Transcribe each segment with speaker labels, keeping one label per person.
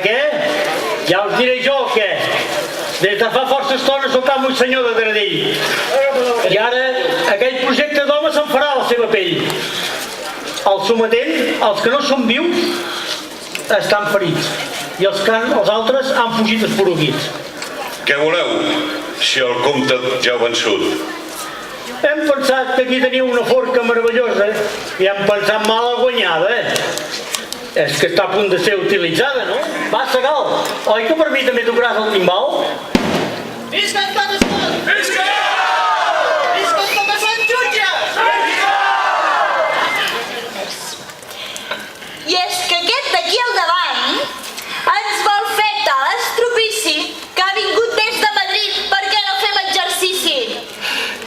Speaker 1: què? Ja us diré jo què. Des de fa força estona sóc amo i senyor de Taradell. I ara aquell projecte d'home se'n farà la seva pell. El sometent, els que no són vius, estan ferits. I els altres han fugit esporuguits.
Speaker 2: Què voleu, si el comte ja ha vençut?
Speaker 1: Hem pensat que aquí teniu una forca meravellosa i hem pensat mal guanyada, És que està a punt de ser utilitzada, no? Va, Segal, oi que per mi també tocaràs el timbal?
Speaker 3: Visca el Pare Sant! Visca! Visca el Pare Sant Jutge! Visca!
Speaker 4: I és que aquest d'aquí al davant ens vol fer tal estropici que ha vingut des de Madrid perquè no fem exercici.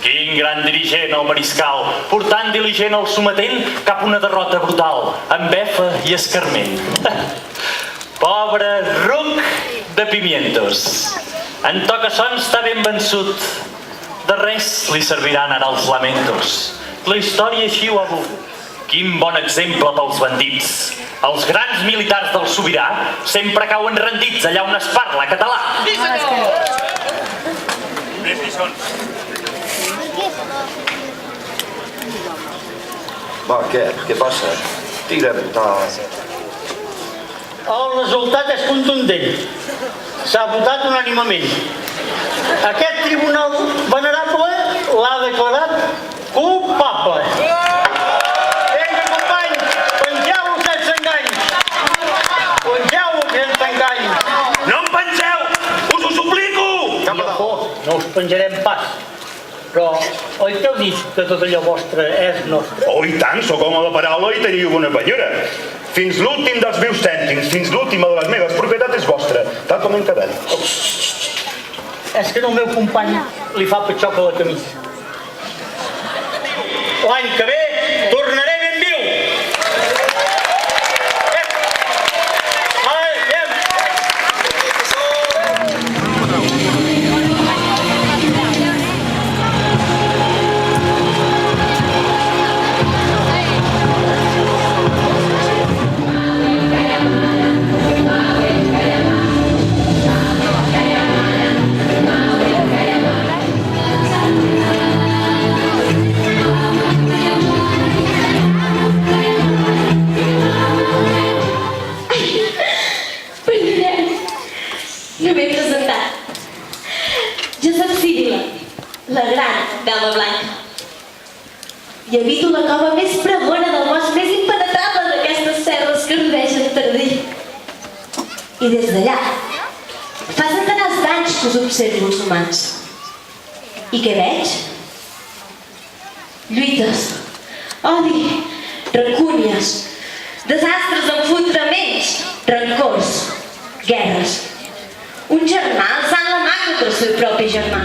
Speaker 5: Quin gran dirigent, el mariscal, portant diligent el sometent cap a una derrota brutal, amb befa i escarment. Pobre ruc de pimientos. En Tocassons està ben vençut. De res li serviran ara els lamentos. La història així ho ha volgut. Quin bon exemple pels bandits. Els grans militars del sobirà sempre cauen rendits allà on es parla català. Més lliçons.
Speaker 6: Va, què passa? Tira, putada.
Speaker 1: El resultat és contundent. S'ha votat unànimament. Aquest tribunal venerable l'ha declarat culpable. Vinga, companys, pengeu-lo sense enganys. Pengeu-lo sense enganys.
Speaker 5: No em pengeu! Us ho suplico!
Speaker 1: No us penjarem pas. Però, oi que heu dit que tot allò vostre és nostre?
Speaker 2: Oh, i tant, sóc home de paraula i teniu una penyora. Fins l'últim dels meus cèntims, fins l'última de les meves propietats és vostra, tal com hem quedat.
Speaker 1: És que al meu company li fa petxoc a la camisa. L'any que ve tornaré ben viu.
Speaker 4: La gran dama blanca. I habito la cova més pregona del bosc més impenetrable d'aquestes serres que rodegen Taradell. I des d'allà fa centenars d'anys que us observo els humans. I què veig? Lluites, odi, rancúnies, desastres, enfotraments, rancors, guerres. Un germà alçant la mà contra el seu propi germà.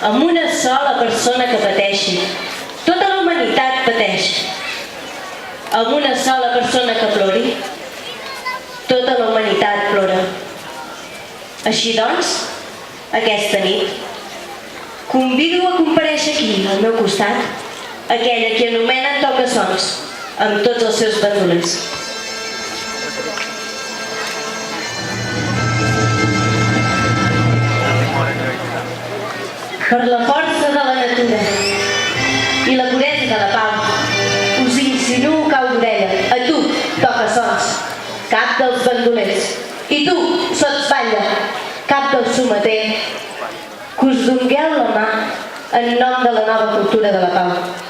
Speaker 4: Amb una sola persona que pateixi, tota la humanitat pateix. Amb una sola persona que plori, tota la humanitat plora. Així doncs, aquesta nit, convido a comparèixer aquí, al meu costat, aquella que anomenen Tocassons, amb tots els seus bandolers. Per la força de la natura i la puresa de la pau, us insinuo cau d'orella, a tu, Tocassons, cap dels bandolers, i tu, Sotsbatlle, cap del sometent. que us dongueu la mà en nom de la nova cultura de la pau.